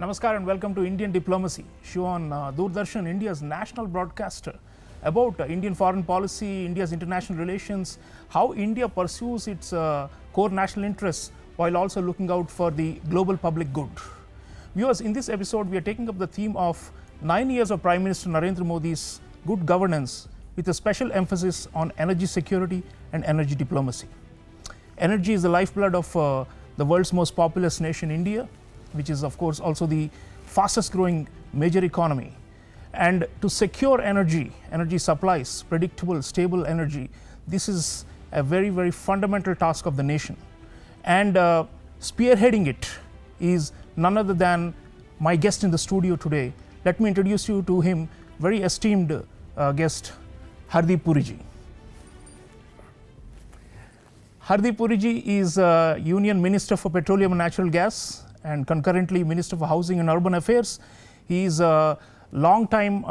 Namaskar and welcome to Indian Diplomacy, show on Doordarshan, India's national broadcaster, about Indian foreign policy, India's international relations, how India pursues its core national interests while also looking out for the global public good. Viewers, in this episode, we are taking up the theme of 9 years of Prime Minister Narendra Modi's good governance with a special emphasis on energy security and energy diplomacy. Energy is the lifeblood of the world's most populous nation, India, which is of course also the fastest growing major economy. And to secure energy supplies, predictable, stable energy, this is a very, very fundamental task of the nation. And spearheading it is none other than my guest in the studio today. Let me introduce you to him, very esteemed guest, Hardeep Puri. Hardeep Puri is Union Minister for Petroleum and Natural Gas and concurrently Minister for Housing and Urban Affairs. He is a long-time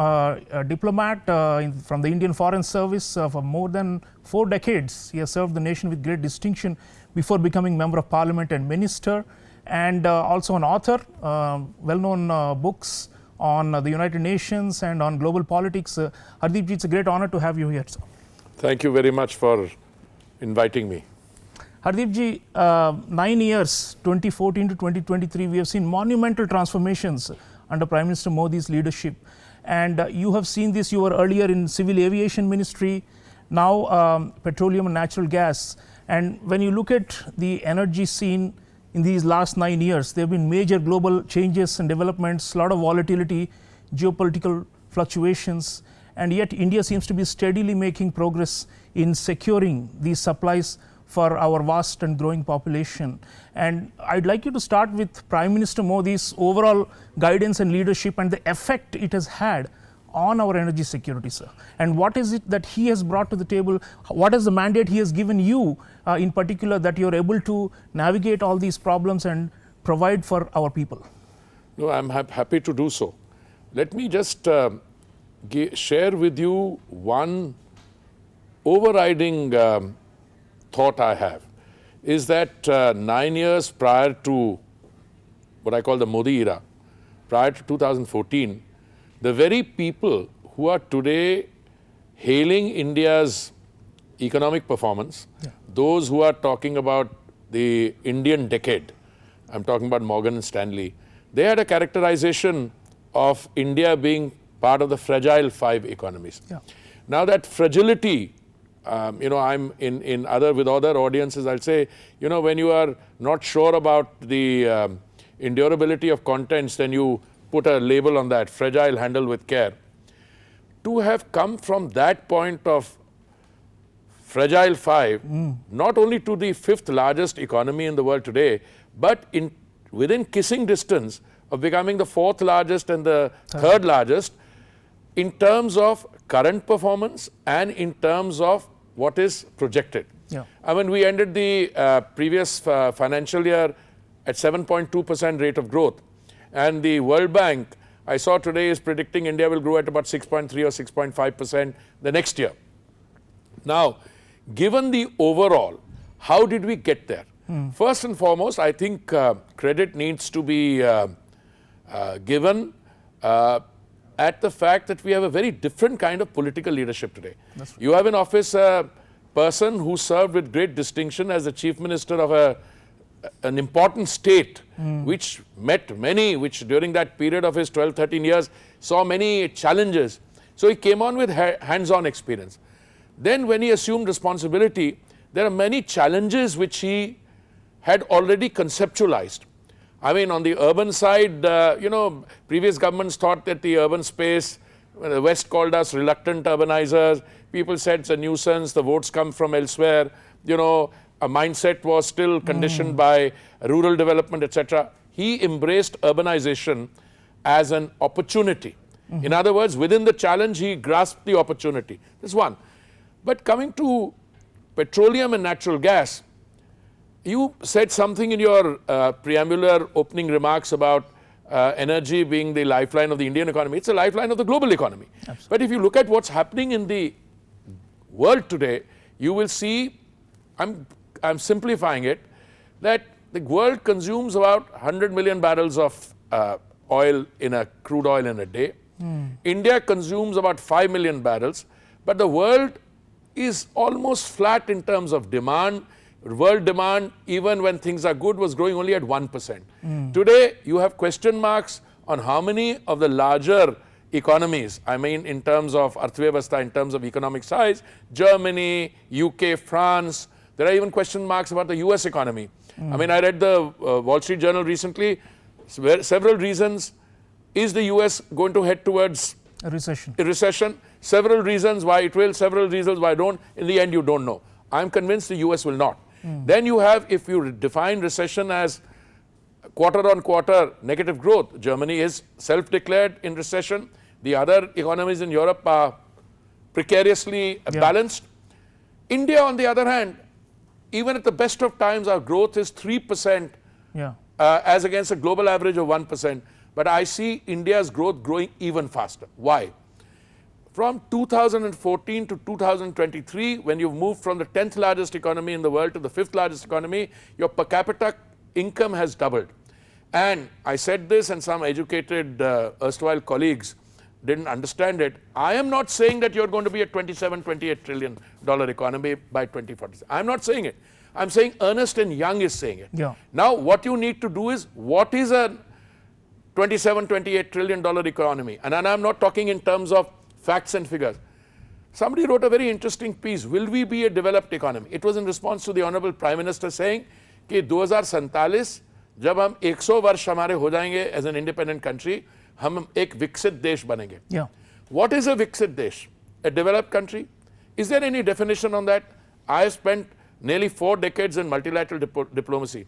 diplomat from the Indian Foreign Service for more than 4 decades. He has served the nation with great distinction before becoming Member of Parliament and Minister, and also an author, well-known books on the United Nations and on global politics. Hardeep ji, it's a great honor to have you here, sir. Thank you very much for inviting me. Hardeep ji, 9 years, 2014 to 2023, we have seen monumental transformations under Prime Minister Modi's leadership. And you have seen this, you were earlier in Civil Aviation Ministry, now Petroleum and Natural Gas. And when you look at the energy scene in these last 9 years, there have been major global changes and developments, a lot of volatility, geopolitical fluctuations, and yet India seems to be steadily making progress in securing these supplies for our vast and growing population. And I'd like you to start with Prime Minister Modi's overall guidance and leadership and the effect it has had on our energy security, sir. And what is it that he has brought to the table? What is the mandate he has given you in particular that you're able to navigate all these problems and provide for our people? No, I'm happy to do so. Let me just share with you one overriding thought I have, is that 9 years prior to what I call the Modi era, prior to 2014, the very people who are today hailing India's economic performance, those who are talking about the Indian decade, I'm talking about Morgan and Stanley, they had a characterization of India being part of the fragile 5 economies. Now that fragility, I'm with other audiences, I'll say, when you are not sure about the endurability of contents, then you put a label on that, fragile, handle with care. To have come from that point of fragile 5, not only to the 5th largest economy in the world today, but within kissing distance of becoming the 4th largest and the 3rd largest in terms of current performance and in terms of what is projected. I mean, we ended the previous financial year at 7.2% rate of growth. And the World Bank, I saw today, is predicting India will grow at about 6.3 or 6.5% the next year. Now, given the overall, how did we get there? First and foremost, I think credit needs to be given at the fact that we have a very different kind of political leadership today. You have in office a person who served with great distinction as the Chief Minister of an important state, which which during that period of his 12, 13 years saw many challenges. So he came on with hands-on experience. Then when he assumed responsibility, there are many challenges which he had already conceptualized. I mean, on the urban side, previous governments thought that the urban space, the West called us reluctant urbanizers. People said it's a nuisance, the votes come from elsewhere. A mindset was still conditioned by rural development, etc. He embraced urbanization as an opportunity. In other words, within the challenge, he grasped the opportunity. That's one. But coming to petroleum and natural gas, you said something in your preambular opening remarks about energy being the lifeline of the Indian economy. It's a lifeline of the global economy. Absolutely. But if you look at what's happening in the world today, you will see, I'm simplifying it, that the world consumes about 100 million barrels of oil crude oil in a day. India consumes about 5 million barrels, but the world is almost flat in terms of demand. World demand, even when things are good, was growing only at 1%. Today, you have question marks on how many of the larger economies, I mean in terms of Arthvyavastha, in terms of economic size, Germany, UK, France, there are even question marks about the US economy. I mean, I read the Wall Street Journal recently, several reasons. Is the US going to head towards A recession. a recession? Several reasons why it will, several reasons why it don't. In the end, you don't know. I'm convinced the US will not. Then you have, if you define recession as quarter on quarter negative growth, Germany is self-declared in recession. The other economies in Europe are precariously balanced. India, on the other hand, even at the best of times, our growth is 3% as against a global average of 1%. But I see India's growth growing even faster. Why? From 2014 to 2023, when you've moved from the 10th largest economy in the world to the 5th largest economy, your per capita income has doubled. And I said this, and some educated erstwhile colleagues didn't understand it. I am not saying that you're going to be a $27, $28 trillion economy by 2040. I'm not saying it. I'm saying Ernst & Young is saying it. Now, what you need to do is, what is a $27, $28 trillion economy? And I'm not talking in terms of facts and figures. Somebody wrote a very interesting piece. Will we be a developed economy? It was in response to the Honorable Prime Minister saying कि 2047 जब हम 100 वर्ष हमारे हो जाएंगे as an independent country, हम एक विकसित देश बनेंगे. What is a viksit desh? A developed country? Is there any definition on that? I have spent nearly 4 decades in multilateral diplomacy.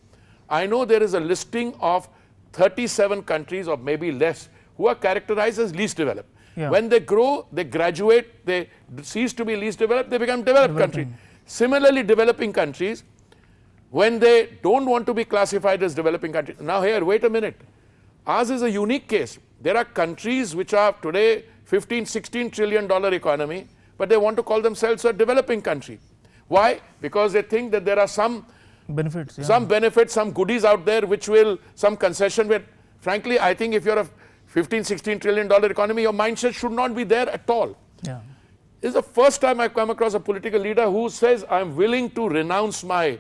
I know there is a listing of 37 countries or maybe less who are characterized as least developed. When they grow, they graduate, they cease to be least developed, they become developed countries. Similarly, developing countries, when they don't want to be classified as developing countries. Now here, wait a minute. Ours is a unique case. There are countries which are today $15, $16 trillion economy, but they want to call themselves a developing country. Why? Because they think that there are some benefits, some goodies out there which will, some concession. But frankly, I think if you're a $15, $16 trillion economy, your mindset should not be there at all. This is the first time I've come across a political leader who says, I'm willing to renounce my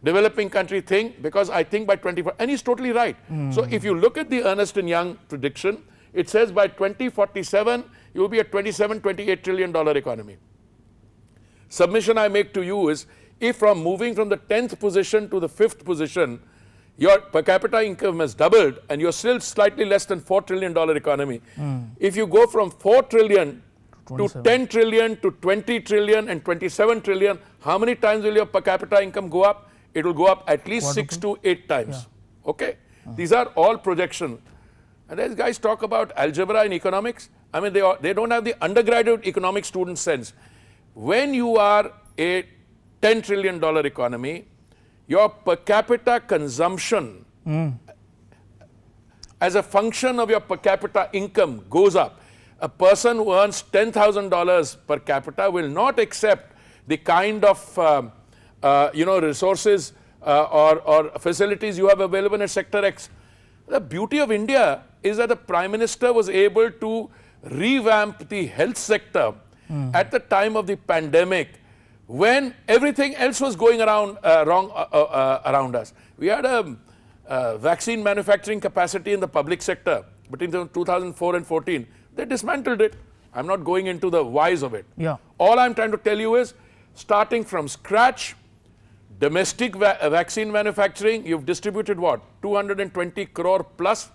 developing country thing because I think by 2040, and he's totally right. So if you look at the Ernst & Young prediction, it says by 2047, you will be a $27, $28 trillion economy. Submission I make to you is, if from moving from the 10th position to the 5th position, your per capita income has doubled and you're still slightly less than $4 trillion economy. If you go from 4 trillion to 10 trillion to 20 trillion and 27 trillion, how many times will your per capita income go up? It will go up at least 6 to 8 times. Okay? These are all projections. And these guys talk about algebra in economics. I mean, they don't have the undergraduate economics student sense. When you are a $10 trillion economy, your per capita consumption as a function of your per capita income goes up. A person who earns $10,000 per capita will not accept the kind of resources or facilities you have available in Sector X. The beauty of India is that the Prime Minister was able to revamp the health sector at the time of the pandemic, when everything else was going around wrong around us. We had a vaccine manufacturing capacity in the public sector between 2004 and 14. They dismantled it. I'm not going into the whys of it. All I'm trying to tell you is, starting from scratch, domestic vaccine manufacturing, you've distributed what? 220 crore plus.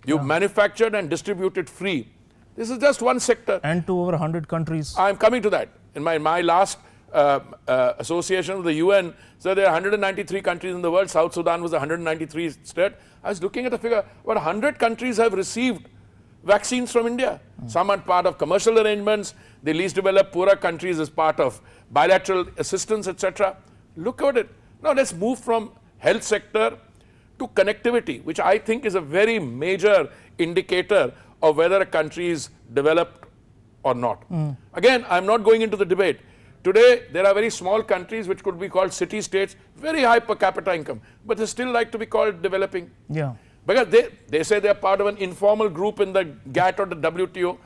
You've manufactured and distributed free. This is just one sector. And to over 100 countries. I'm coming to that. In my last association with the UN, so there are 193 countries in the world. South Sudan was 193rd state. I was looking at the figure, about 100 countries have received vaccines from India. Some are part of commercial arrangements, the least developed poorer countries as part of bilateral assistance, etc. Look at it. Now let's move from health sector to connectivity, which I think is a very major indicator of whether a country is developed or not. Again, I'm not going into the debate. Today, there are very small countries which could be called city-states, very high per capita income, but they still like to be called developing. Because they say they're part of an informal group in the GATT or the WTO.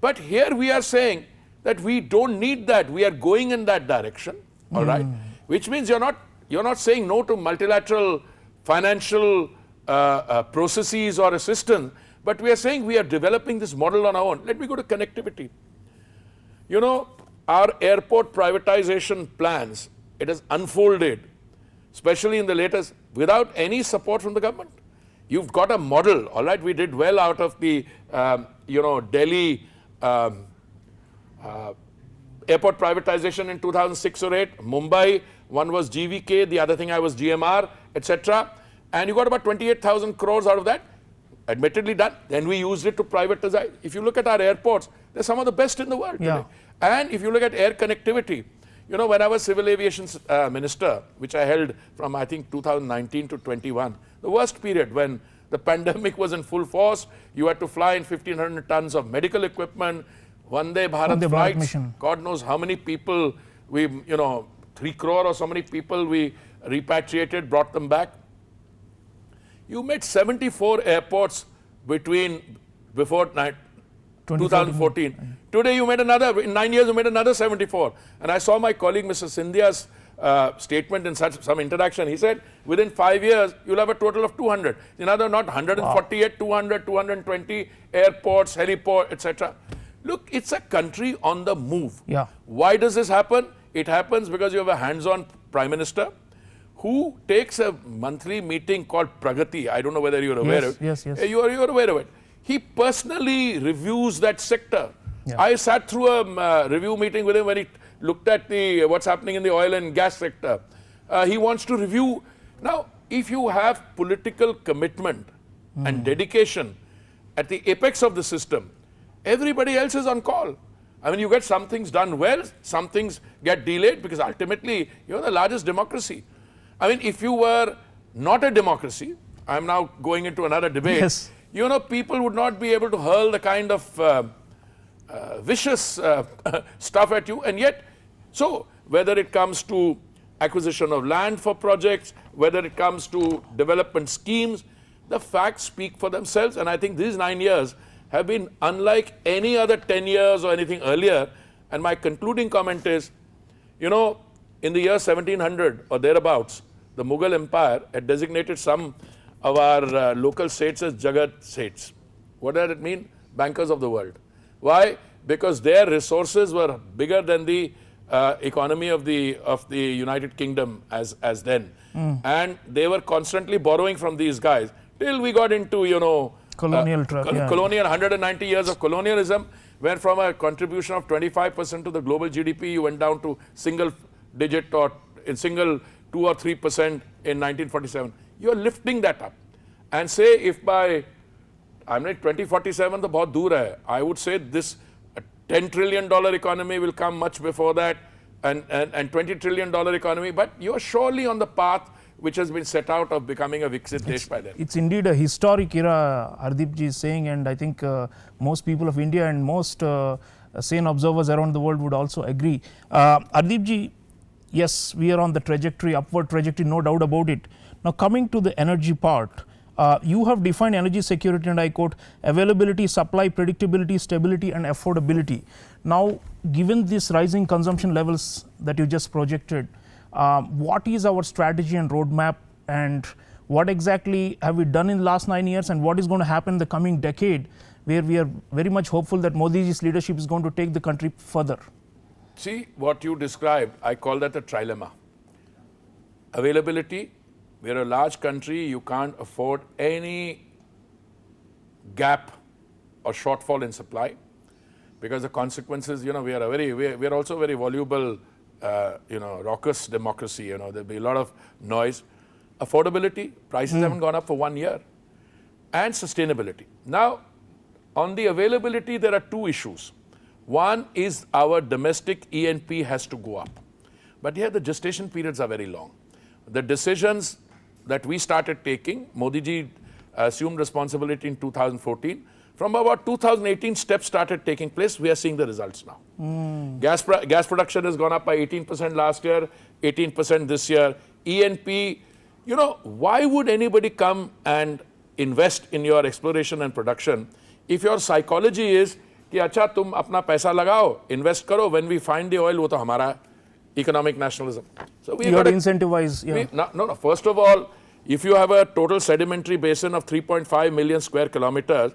But here we are saying that we don't need that. We are going in that direction, all right? Which means you're not saying no to multilateral financial processes or assistance, but we are saying we are developing this model on our own. Let me go to connectivity. You know, our airport privatization plans, it has unfolded, especially in the latest, without any support from the government. You've got a model, all right, we did well out of the, Delhi airport privatization in 2006 or 8, Mumbai, one was GVK, the other thing I was GMR, etc. And you got about 28,000 crores out of that, admittedly done. Then we used it to privatize. If you look at our airports, they're some of the best in the world today. And if you look at air connectivity, you know, when I was civil aviation minister, which I held from I think 2019 to 21, the worst period when the pandemic was in full force, you had to fly in 1,500 tons of medical equipment, Vande Bharat flights, mission. God knows how many people we, 3 crore or so many people we repatriated, brought them back. You made 74 airports before 2014. Today you made another, in 9 years you made another 74. And I saw my colleague Mr. Scindia's statement in some interaction. He said within 5 years you'll have a total of 200. In other not 148, 200, 220 airports, heliport, etc. Look, it's a country on the move. Why does this happen? It happens because you have a hands-on Prime Minister who takes a monthly meeting called Pragati. I don't know whether you're aware of it. Yes. You're aware of it. He personally reviews that sector. I sat through a review meeting with him when he looked at what's happening in the oil and gas sector. He wants to review. Now, if you have political commitment and dedication at the apex of the system, everybody else is on call. I mean, you get some things done well, some things get delayed because ultimately you're the largest democracy. I mean, if you were not a democracy, I'm now going into another debate, people would not be able to hurl the kind of vicious stuff at you. And yet, so whether it comes to acquisition of land for projects, whether it comes to development schemes, the facts speak for themselves. And I think these 9 years have been unlike any other 10 years or anything earlier. And my concluding comment is, in the year 1700 or thereabouts, the Mughal Empire had designated some of our local states as Jagat states. What does it mean? Bankers of the world. Why? Because their resources were bigger than the economy of the United Kingdom as then. And they were constantly borrowing from these guys till we got into, colonial 190 years of colonialism, went from a contribution of 25% to the global GDP, you went down to single digit or in single 2 or 3% in 1947. You're lifting that up. And say if by 2047, the bahut dur hai, I would say this $10 trillion economy will come much before that and $20 trillion economy, but you're surely on the path which has been set out of becoming a Viksit Desh by then. It's indeed a historic era, Hardeep ji is saying, and I think most people of India and most sane observers around the world would also agree. Hardeep ji, yes, we are on the trajectory, upward trajectory, no doubt about it. Now coming to the energy part, you have defined energy security, and I quote, availability, supply, predictability, stability and affordability. Now, given these rising consumption levels that you just projected, what is our strategy and roadmap, and what exactly have we done in the last 9 years, and what is going to happen in the coming decade, where we are very much hopeful that Modi's leadership is going to take the country further? See, what you described, I call that a trilemma. Availability, we're a large country, you can't afford any gap or shortfall in supply, because the consequences, we are also a very voluble, raucous democracy, there'll be a lot of noise. Affordability, prices haven't gone up for 1 year. And sustainability. Now, on the availability, there are two issues. One is our domestic E&P has to go up. But here the gestation periods are very long. The decisions that we started taking, Modi ji assumed responsibility in 2014. From about 2018, steps started taking place. We are seeing the results now. Gas production has gone up by 18% last year, 18% this year. E&P, why would anybody come and invest in your exploration and production, if your psychology is कि अच्छा तुम अपना पैसा लगाओ, invest करो, when we find the oil, वो तो हमारा है. Economic nationalism. So we You are incentivized. Yeah. no. First of all, if you have a total sedimentary basin of 3.5 million square kilometers,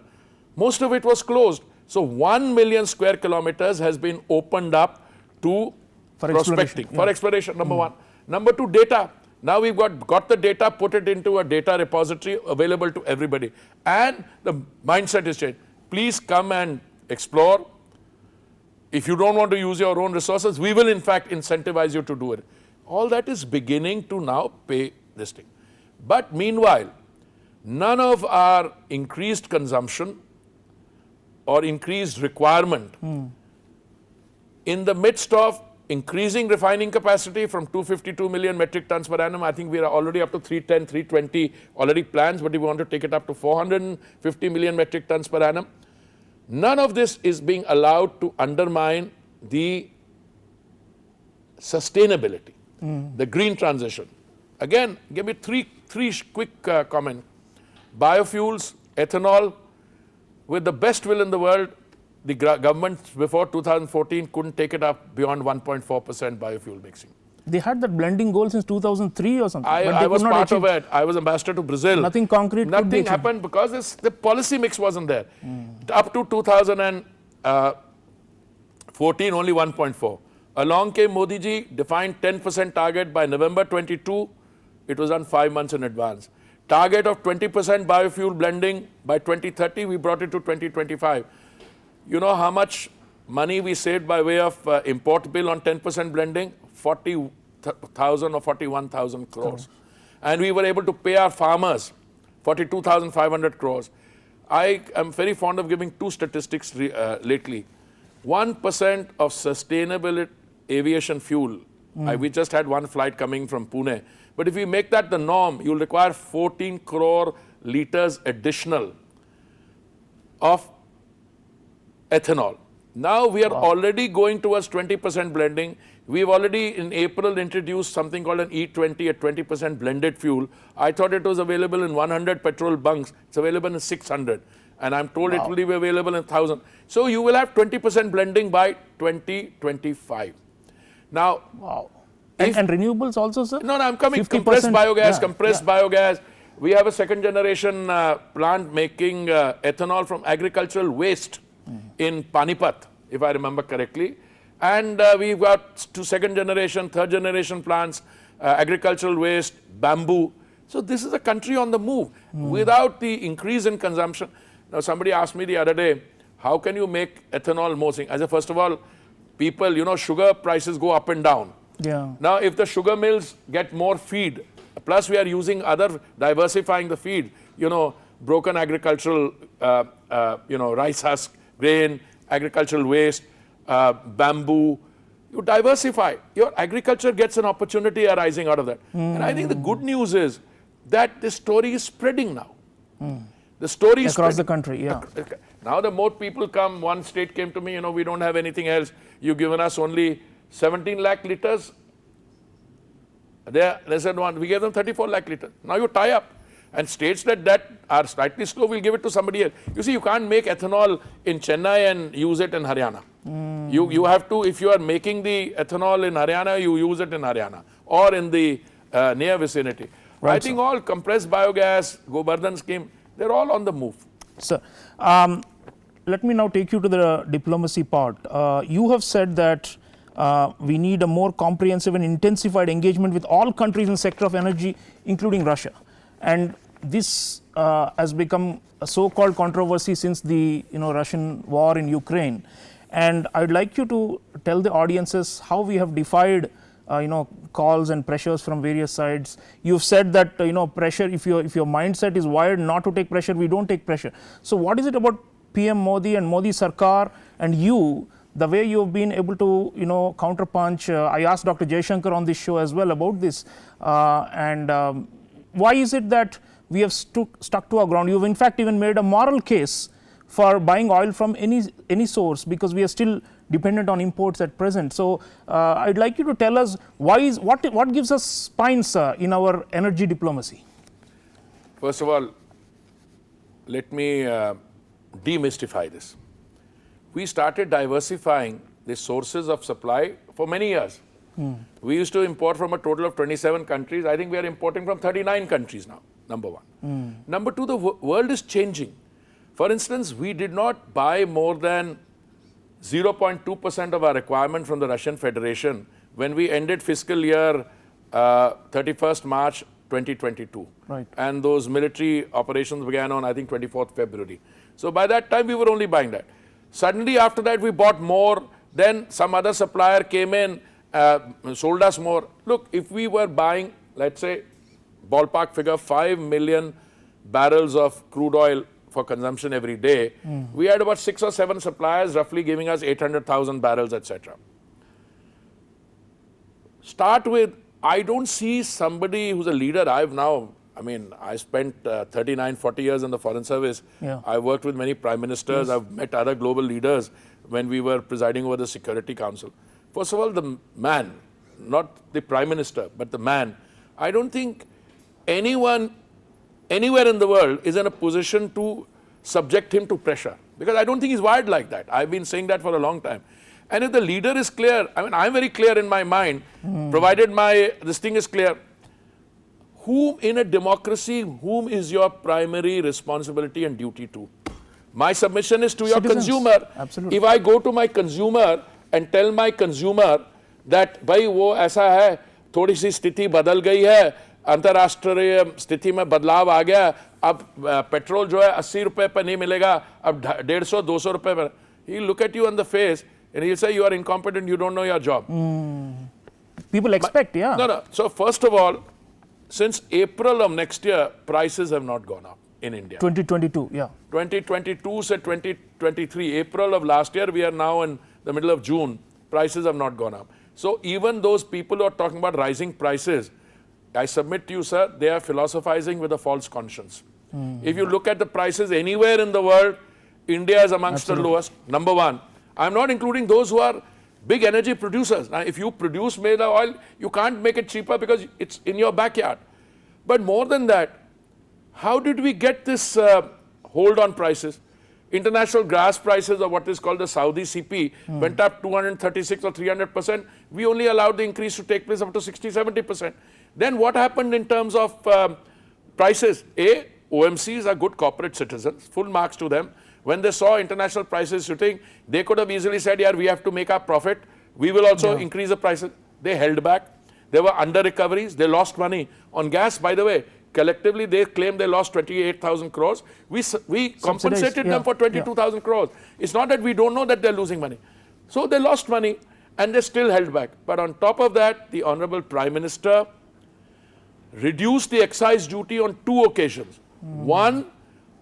most of it was closed. So 1 million square kilometers has been opened up to prospecting, for exploration, number one. Number two, data. Now we've got the data, put it into a data repository available to everybody. And the mindset is changed. Please come and explore. If you don't want to use your own resources, we will in fact incentivize you to do it. All that is beginning to now pay this thing. But meanwhile, none of our increased consumption or increased requirement in the midst of increasing refining capacity from 252 million metric tons per annum, I think we are already up to 310, 320 already plans, but if we want to take it up to 450 million metric tons per annum, none of this is being allowed to undermine the sustainability, the green transition. Again, give me three quick comments. Biofuels, ethanol, with the best will in the world, the government before 2014 couldn't take it up beyond 1.4% biofuel mixing. They had that blending goal since 2003 or something. I was part of it. I was ambassador to Brazil. Nothing concrete. Nothing happened because the policy mix wasn't there. Up to 2014, only 1.4. Along came Modi ji, defined 10% target by November 22. It was done 5 months in advance. Target of 20% biofuel blending by 2030, we brought it to 2025. You know how much money we saved by way of import bill on 10% blending? 40,000 or 41,000 crores. And we were able to pay our farmers 42,500 crores. I am very fond of giving two statistics lately. 1% of sustainable aviation fuel. We just had one flight coming from Pune. But if we make that the norm, you'll require 14 crore liters additional of ethanol. Now we are already going towards 20% blending. We've already in April introduced something called an E20, a 20% blended fuel. I thought it was available in 100 petrol bunks. It's available in 600. And I'm told it will be available in 1,000. So you will have 20% blending by 2025. Now, and renewables also, sir? No, I'm coming. Compressed biogas. We have a second generation plant making ethanol from agricultural waste in Panipat, if I remember correctly. And we've got two second generation, third generation plants, agricultural waste, bamboo. So this is a country on the move without the increase in consumption. Now somebody asked me the other day, how can you make ethanol more? I said, first of all, people, you know, sugar prices go up and down. Yeah. Now if the sugar mills get more feed, plus we are using diversifying the feed, you know, broken agricultural, rice husk, grain, agricultural waste, bamboo, you diversify. Your agriculture gets an opportunity arising out of that. And I think the good news is that this story is spreading now. The story is across the country, yeah. Now the more people come, one state came to me, you know, we don't have anything else. You've given us only 17 lakh liters. They said, we gave them 34 lakh liters. Now you tie up. And states that are slightly slow will give it to somebody else. You see, you can't make ethanol in Chennai and use it in Haryana. You have to, if you are making the ethanol in Haryana, you use it in Haryana or in the near vicinity. Right, I think all compressed biogas, Gobardhan scheme, they're all on the move. Sir, let me now take you to the diplomacy part. You have said that we need a more comprehensive and intensified engagement with all countries in the sector of energy, including Russia. And this has become a so-called controversy since the Russian war in Ukraine. And I'd like you to tell the audiences how we have defied calls and pressures from various sides. You've said that pressure, if your mindset is wired not to take pressure, we don't take pressure. So what is it about PM Modi and Modi Sarkar and you, the way you have been able to counterpunch? I asked Dr. Jaishankar on this show as well about this, why is it that we have stuck to our ground? You've in fact even made a moral case for buying oil from any source, because we are still dependent on imports at present. So I'd like you to tell us what gives us spines in our energy diplomacy. First of all, let me demystify this. We started diversifying the sources of supply for many years. We used to import from a total of 27 countries. I think we are importing from 39 countries now, number one. Number two, the world is changing. For instance, we did not buy more than 0.2% of our requirement from the Russian Federation when we ended fiscal year 31st March 2022. Right. And those military operations began on, I think, 24th February. So by that time, we were only buying that. Suddenly, after that, we bought more. Then some other supplier came in, sold us more. Look, if we were buying, let's say, ballpark figure, 5 million barrels of crude oil for consumption every day, we had about 6 or 7 suppliers roughly giving us 800,000 barrels, etc. Start with, I don't see somebody who's a leader. I spent 39, 40 years in the Foreign Service. Yeah. I worked with many prime ministers. I've met other global leaders when we were presiding over the Security Council. First of all, the man, not the prime minister, but the man. I don't think anyone, anywhere in the world is in a position to subject him to pressure. Because I don't think he's wired like that. I've been saying that for a long time. And if the leader is clear, I'm very clear in my mind, provided this thing is clear. Whom in a democracy, whom is your primary responsibility and duty to? My submission is to your Citizens. consumer. Absolutely. If I go to my consumer and tell my consumer that, bhai, wo aisa hai, थोड़ी सी स्थिति बदल गई है, अंतरराष्ट्रीय स्थिति में बदलाव आ गया, अब पेट्रोल जो है 80 रुपए पर नहीं मिलेगा, अब 150-200 रुपए पर. He'll look at you on the face and he'll say, you are incompetent, you don't know your job. People expect, yeah. No. So first of all, since April of next year, prices have not gone up in India. 2022, yeah. 2022 se 2023, April of last year, we are now in the middle of June, prices have not gone up. So even those people who are talking about rising prices, I submit to you, sir, they are philosophizing with a false conscience. If you look at the prices anywhere in the world, India is amongst the lowest, number one. I'm not including those who are big energy producers. Now, if you produce made oil, you can't make it cheaper because it's in your backyard. But more than that, how did we get this hold on prices? International gas prices, or what is called the Saudi CP, went up 236 or 300%. We only allowed the increase to take place up to 60-70%. Then what happened in terms of prices? OMCs are good corporate citizens, full marks to them. When they saw international prices shooting, they could have easily said, yeah, we have to make our profit. We will also increase the prices. They held back. There were under recoveries. They lost money. On gas, by the way, collectively, they claimed they lost 28,000 crores. We compensated them for 22,000 crores. It's not that we don't know that they're losing money. So they lost money and they still held back. But on top of that, the Honorable Prime Minister reduced the excise duty on 2 occasions. One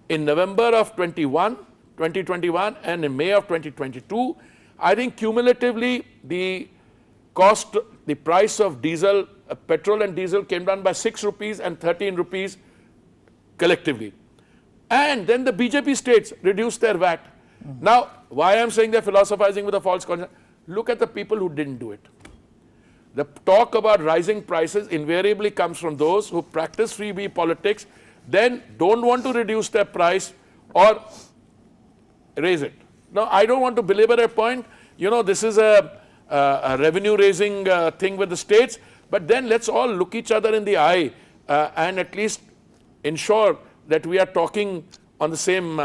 in November of 2021 and in May of 2022. I think cumulatively the price of diesel, petrol and diesel came down by 6 rupees and 13 rupees collectively. And then the BJP states reduced their VAT. Now, why I'm saying they're philosophizing with a false conscience? Look at the people who didn't do it. The talk about rising prices invariably comes from those who practice freebie politics, then don't want to reduce their price or raise it. Now, I don't want to belabor a point. You know, this is a revenue raising thing with the states, but then let's all look each other in the eye and at least ensure that we are talking on the same.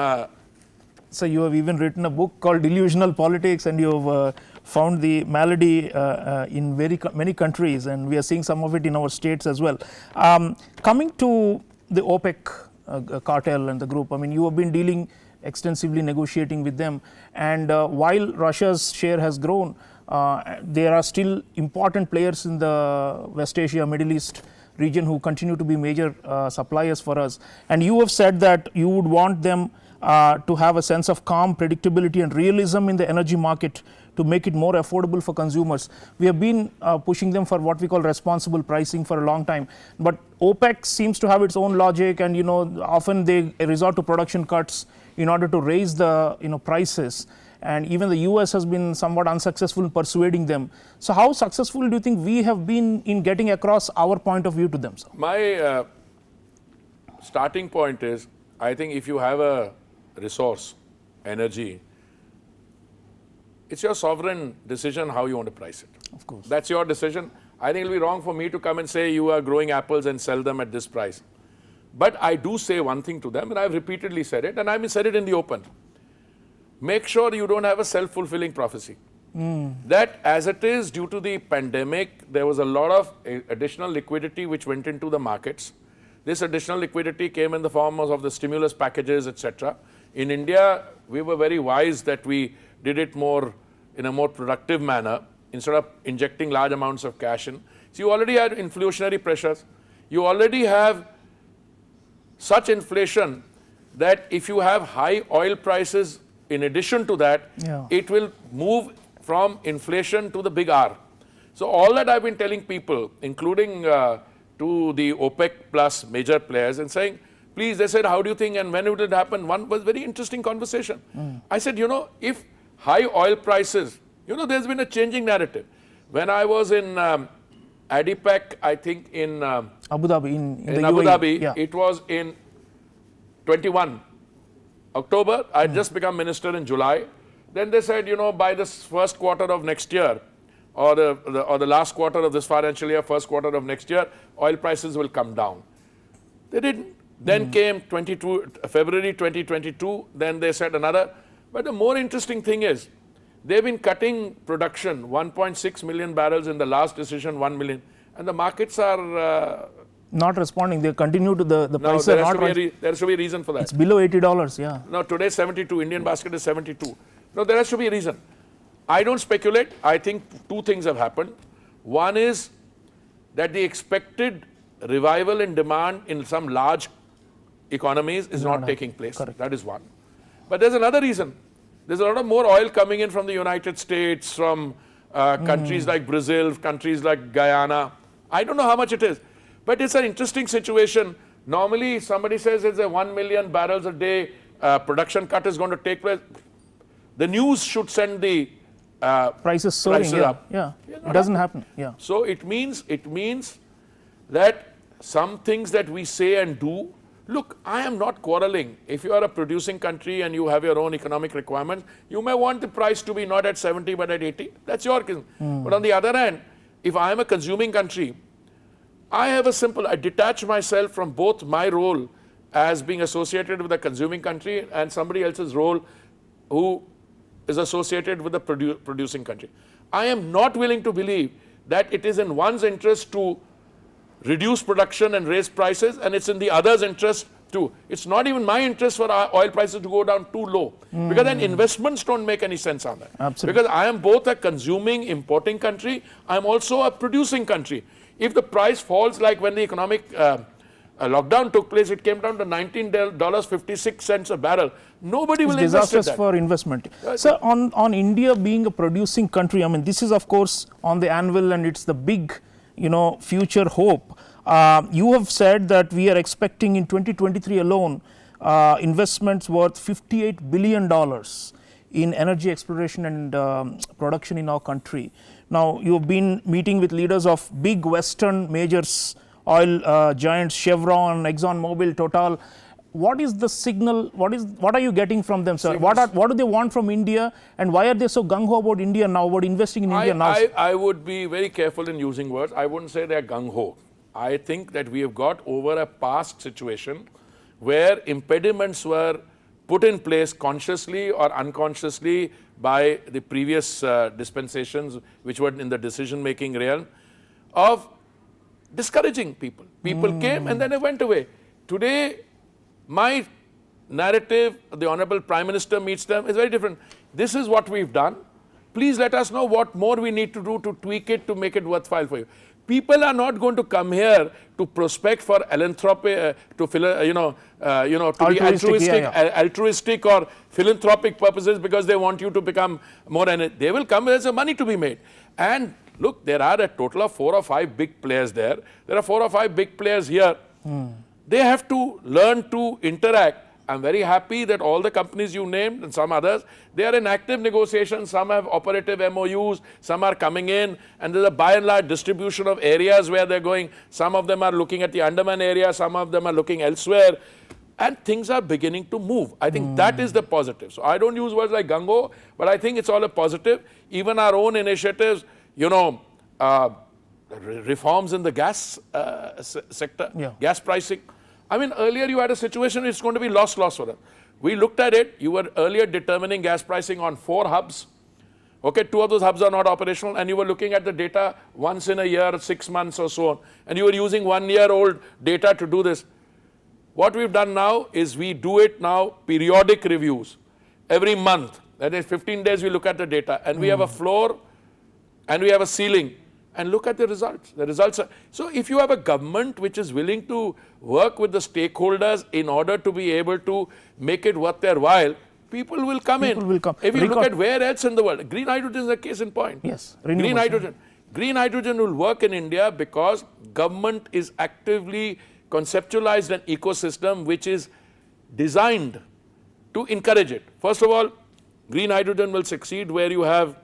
So you have even written a book called Delusional Politics, and you have found the malady in many countries, and we are seeing some of it in our states as well. Coming to the OPEC cartel and the group, I mean, you have been dealing extensively, negotiating with them, and while Russia's share has grown, there are still important players in the West Asia, Middle East region who continue to be major suppliers for us. And you have said that you would want them to have a sense of calm, predictability and realism in the energy market to make it more affordable for consumers. We have been pushing them for what we call responsible pricing for a long time. But OPEC seems to have its own logic, and often they resort to production cuts in order to raise the prices. And even the US has been somewhat unsuccessful in persuading them. So how successful do you think we have been in getting across our point of view to them, sir? My starting point is, I think if you have a resource, energy, it's your sovereign decision how you want to price it. Of course. That's your decision. I think it'll be wrong for me to come and say you are growing apples and sell them at this price. But I do say one thing to them, and I've repeatedly said it, and I've said it in the open. Make sure you don't have a self-fulfilling prophecy. That as it is, due to the pandemic, there was a lot of additional liquidity which went into the markets. This additional liquidity came in the form of the stimulus packages, etc. In India, we were very wise that we did it more in a more productive manner instead of injecting large amounts of cash in. So you already had inflationary pressures. You already have such inflation that if you have high oil prices in addition to that, it will move from inflation to the big R. So all that I've been telling people, including to the OPEC plus major players, and saying, please, they said, how do you think and when would it happen? One was very interesting conversation. I said, if high oil prices, there's been a changing narrative. When I was in ADIPEC, I think in Abu Dhabi, in Abu UAE. Dhabi, it was in 21 October. I had just become minister in July. Then they said, by this first quarter of next year, or the last quarter of this financial year, first quarter of next year, oil prices will come down. They didn't. Then came February 2022, then they said another. But the more interesting thing is, they've been cutting production, 1.6 million barrels in the last decision, 1 million. And the markets are not responding. They continue to the price. There has to be a reason for that. It's below $80, yeah. No, today 72. Indian basket is 72. No, there has to be a reason. I don't speculate. I think two things have happened. One is that the expected revival in demand in some large economies is not taking place. Correct. That is one. But there's another reason. There's a lot of more oil coming in from the United States, from countries like Brazil, countries like Guyana. I don't know how much it is. But it's an interesting situation. Normally, somebody says it's a 1 million barrels a day production cut is going to take place. The news should send the prices soaring up. Yeah, it doesn't happen. Yeah. So it means that some things that we say and do. Look, I am not quarreling. If you are a producing country and you have your own economic requirements, you may want the price to be not at 70 but at 80. That's your concern. But on the other hand, if I am a consuming country, I detach myself from both my role as being associated with a consuming country and somebody else's role who is associated with the producing country. I am not willing to believe that it is in one's interest to reduce production and raise prices, and it's in the other's interest too. It's not even my interest for oil prices to go down too low, because then investments don't make any sense on that. Absolutely. Because I am both a consuming, importing country, I'm also a producing country. If the price falls, like when the economic lockdown took place, it came down to $19.56 a barrel. Nobody will invest in that. It's disastrous for investment. So on India being a producing country, this is of course on the anvil and it's the big future hope. You have said that we are expecting in 2023 alone investments worth $58 billion in energy exploration and production in our country. Now, you have been meeting with leaders of big Western majors, oil giants, Chevron, ExxonMobil, Total. What is the signal? What are you getting from them, sir? What do they want from India, and why are they so gung ho about India now, about investing in India now? I would be very careful in using words. I wouldn't say they're gung ho. I think that we have got over a past situation where impediments were put in place consciously or unconsciously by the previous dispensations, which were in the decision-making realm, of discouraging people. People came and then they went away. Today, my narrative, the Honorable Prime Minister meets them, is very different. This is what we've done. Please let us know what more we need to do to tweak it, to make it worthwhile for you. People are not going to come here to prospect for philanthropy, to be altruistic or philanthropic purposes because they want you to become more. They will come, there's money to be made. And look, there are a total of 4 or 5 big players there. There are 4 or 5 big players here. They have to learn to interact. I'm very happy that all the companies you named and some others, they are in active negotiations. Some have operative MOUs, some are coming in, and there's a by and large distribution of areas where they're going. Some of them are looking at the Andaman area, some of them are looking elsewhere. and things are beginning to move. I think that is the positive. So I don't use words like gung-ho, but I think it's all a positive. Even our own initiatives, reforms in the gas sector, gas pricing. I mean, earlier you had a situation it's going to be loss for them. We looked at it. You were earlier determining gas pricing on 4 hubs. Okay, 2 of those hubs are not operational, and you were looking at the data once in a year, 6 months or so on, and you were using 1-year-old data to do this. What we've done now is we do it now, periodic reviews, every month. That is 15 days we look at the data, and we have a floor and we have a ceiling, and look at the results. The results are, so if you have a government which is willing to work with the stakeholders in order to be able to make it worth their while, people will come in. If you look at where else in the world, green hydrogen is a case in point. Yes, green hydrogen. Green hydrogen will work in India because government is actively conceptualized an ecosystem which is designed to encourage it. First of all, green hydrogen will succeed where you have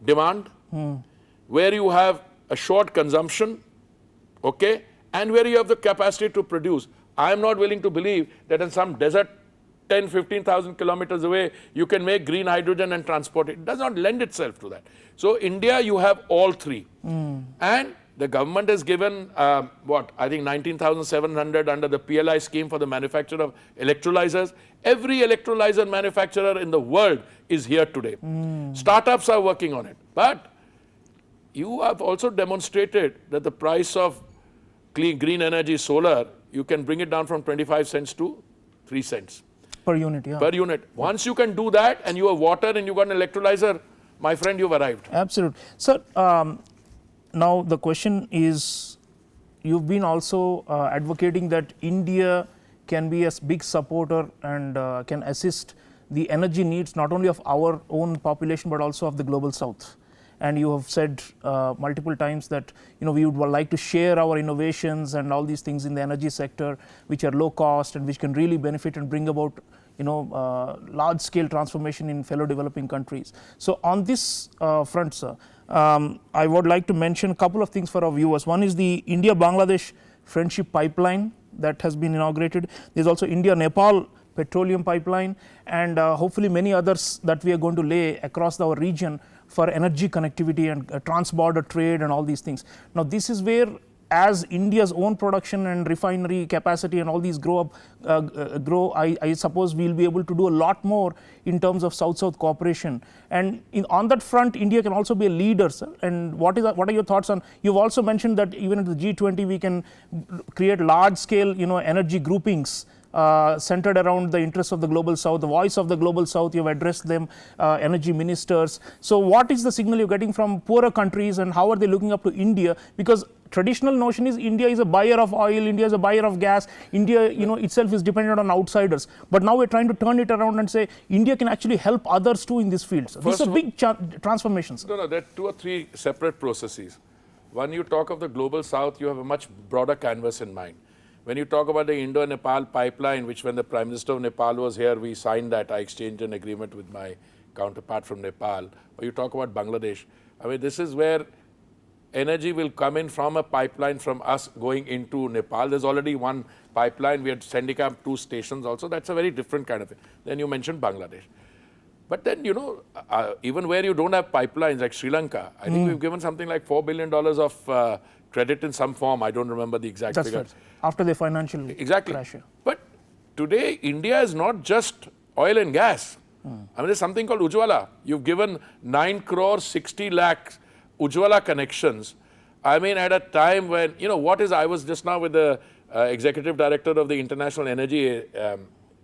demand, where you have a short consumption, okay, and where you have the capacity to produce. I am not willing to believe that in some desert 10, 15,000 kilometers away, you can make green hydrogen and transport it. It does not lend itself to that. So India, you have all 3. And the government has given, I think 19,700 under the PLI scheme for the manufacture of electrolyzers. Every electrolyzer manufacturer in the world is here today. Startups are working on it. But you have also demonstrated that the price of clean green energy solar, you can bring it down from 25 cents to 3 cents. Per unit, Per unit. Once you can do that and you have water and you got an electrolyzer, my friend, you've arrived. Absolutely. Sir, now the question is, you've been also advocating that India can be a big supporter and can assist the energy needs not only of our own population but also of the global south. And you have said multiple times that we would like to share our innovations and all these things in the energy sector which are low cost and which can really benefit and bring about large scale transformation in fellow developing countries. So on this front, sir, I would like to mention a couple of things for our viewers. One is the India-Bangladesh Friendship Pipeline that has been inaugurated. There is also India-Nepal Petroleum Pipeline, and hopefully many others that we are going to lay across our region for energy connectivity and trans-border trade and all these things. Now this is where, as India's own production and refinery capacity and all these grow, I suppose we'll be able to do a lot more in terms of South-South cooperation. And on that front, India can also be a leader, sir. And what are your thoughts on? You've also mentioned that even at the G20 we can create large-scale, energy groupings centered around the interests of the global south, the voice of the global south. You have addressed them, energy ministers. So what is the signal you're getting from poorer countries and how are they looking up to India? Because traditional notion is India is a buyer of oil, India is a buyer of gas, India itself is dependent on outsiders. But now we're trying to turn it around and say India can actually help others too in this field. So this is a big transformation. Sir. No, there are 2 or 3 separate processes. When you talk of the global south, you have a much broader canvas in mind. When you talk about the Indo-Nepal pipeline, which when the Prime Minister of Nepal was here, we signed that. I exchanged an agreement with my counterpart from Nepal. Or you talk about Bangladesh. I mean, this is where energy will come in from a pipeline from us going into Nepal. There's already one pipeline. We are sending up 2 stations also. That's a very different kind of thing. Then you mentioned Bangladesh. But then, even where you don't have pipelines like Sri Lanka, I think we've given something like $4 billion of credit in some form. I don't remember the exact figure. Right. After the financial crash. But today, India is not just oil and gas. I mean, there's something called Ujjwala. You've given 9 crore 60 lakhs Ujjwala connections. I mean, at a time when, I was just now with the executive director of the International Energy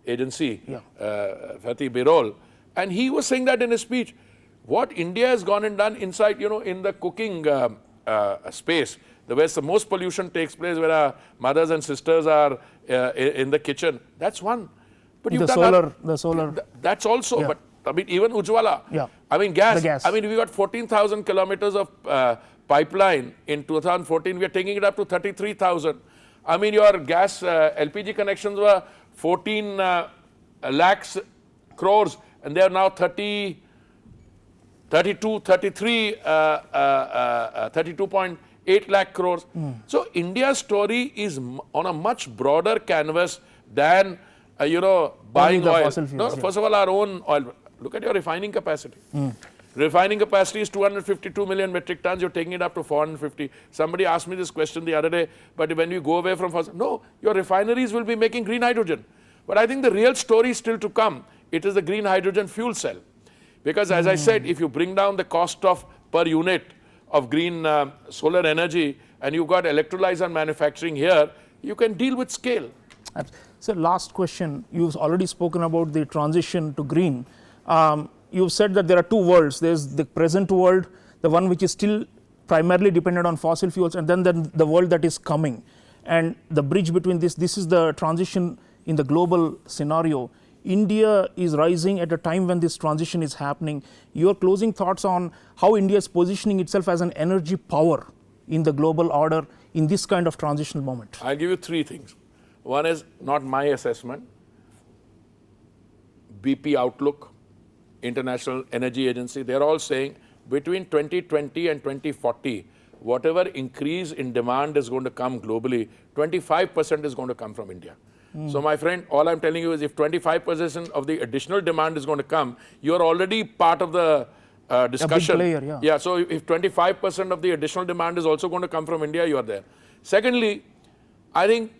Agency, Fatih Birol, and he was saying that in his speech. What India has gone and done inside, in the cooking space, where the most pollution takes place, where our mothers and sisters are in the kitchen, that's one. But you've done the solar. That's also, but I mean, even Ujjwala. I mean, gas. I mean, we got 14,000 kilometers of pipeline in 2014. We are taking it up to 33,000. I mean, your gas LPG connections were 14 lakhs crores, and they are now 32.8 lakh crores. So India's story is on a much broader canvas than, buying the oil. fossil fuels, No, first of all, our own oil. Look at your refining capacity. Refining capacity is 252 million metric tons. You're taking it up to 450. Somebody asked me this question the other day, but when you go away from fossil, no, your refineries will be making green hydrogen. But I think the real story is still to come. It is the green hydrogen fuel cell. Because as I said, if you bring down the cost of per unit of green solar energy and you've got electrolyzer manufacturing here, you can deal with scale. So last question, you've already spoken about the transition to green. You've said that there are two worlds. There's the present world, the one which is still primarily dependent on fossil fuels, and then the world that is coming. And the bridge between this is the transition in the global scenario. India is rising at a time when this transition is happening. Your closing thoughts on how India is positioning itself as an energy power in the global order in this kind of transitional moment? I'll give you three things. One is not my assessment. BP Outlook, International Energy Agency, they're all saying between 2020 and 2040, whatever increase in demand is going to come globally, 25% is going to come from India. So my friend, all I'm telling you is if 25% of the additional demand is going to come, you're already part of the discussion. A big player, Yeah, so if 25% of the additional demand is also going to come from India, you're there. Secondly, I think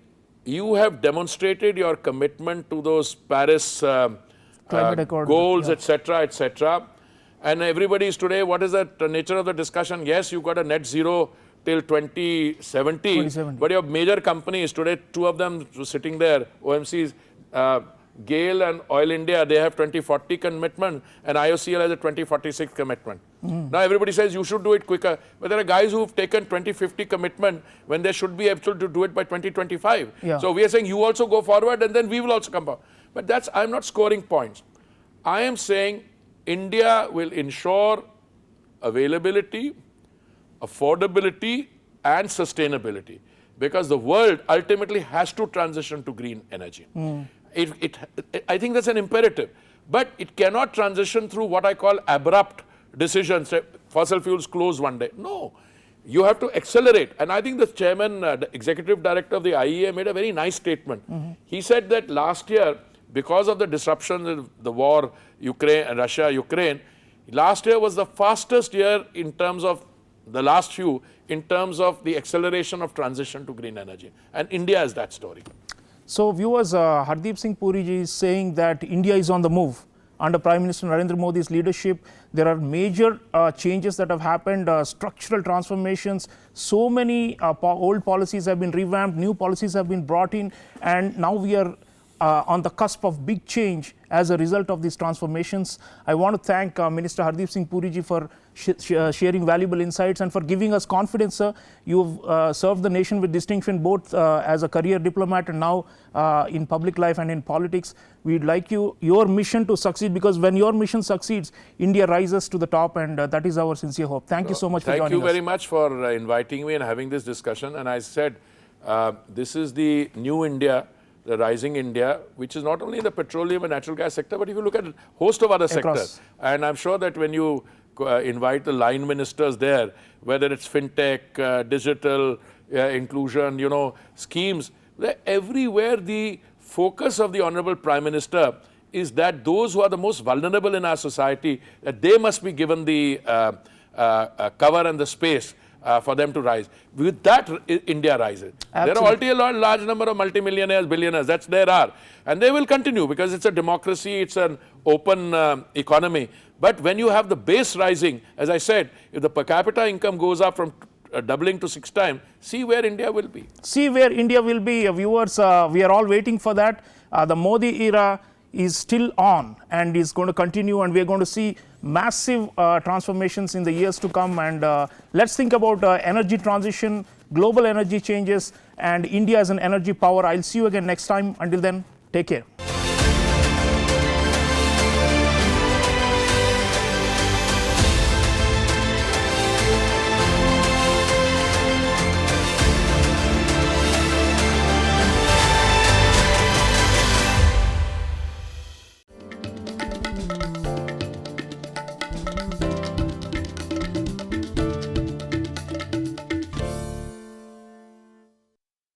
you have demonstrated your commitment to those Paris goals, etc., etc. And everybody is today, what is the nature of the discussion? Yes, you got a net zero till 2070, but your major companies today, two of them sitting there, OMCs, GAIL and Oil India, they have 2040 commitment, and IOCL has a 2046 commitment. Now everybody says you should do it quicker, but there are guys who've taken 2050 commitment when they should be able to do it by 2025. So we are saying you also go forward, and then we will also come out. But that's, I'm not scoring points. I am saying India will ensure availability, affordability and sustainability, because the world ultimately has to transition to green energy. I think that's an imperative, but it cannot transition through what I call abrupt decisions. Fossil fuels close one day. No, you have to accelerate. And I think the chairman, the executive director of the IEA made a very nice statement. He said that last year, because of the disruption of the war, Russia-Ukraine, last year was the fastest year in terms of the last few, in terms of the acceleration of transition to green energy. And India is that story. So viewers, Hardeep Singh Puri ji is saying that India is on the move. Under Prime Minister Narendra Modi's leadership, there are major changes that have happened, structural transformations. So many old policies have been revamped, new policies have been brought in, and now we are on the cusp of big change as a result of these transformations. I want to thank Minister Hardeep Singh Puri ji for sharing valuable insights and for giving us confidence, sir. You've served the nation with distinction both as a career diplomat and now in public life and in politics. We'd like your mission to succeed, because when your mission succeeds, India rises to the top, and that is our sincere hope. Thank you so much for joining us. Thank you very much for inviting me and having this discussion. And I said, this is the new India, the rising India, which is not only in the petroleum and natural gas sector, but if you look at a host of other sectors. And I'm sure that when you invite the line ministers there, whether it's fintech, digital inclusion, schemes, everywhere the focus of the Honorable Prime Minister is that those who are the most vulnerable in our society, that they must be given the cover and the space for them to rise. With that, India rises. Absolutely. There are already a large number of multimillionaires, billionaires, there are. And they will continue, because it's a democracy, it's an open economy. But when you have the base rising, as I said, if the per capita income goes up from doubling to 6 times, see where India will be. See where India will be. Viewers, we are all waiting for that. The Modi era is still on and is going to continue, and we are going to see massive transformations in the years to come. And let's think about energy transition, global energy changes, and India as an energy power. I'll see you again next time. Until then, take care.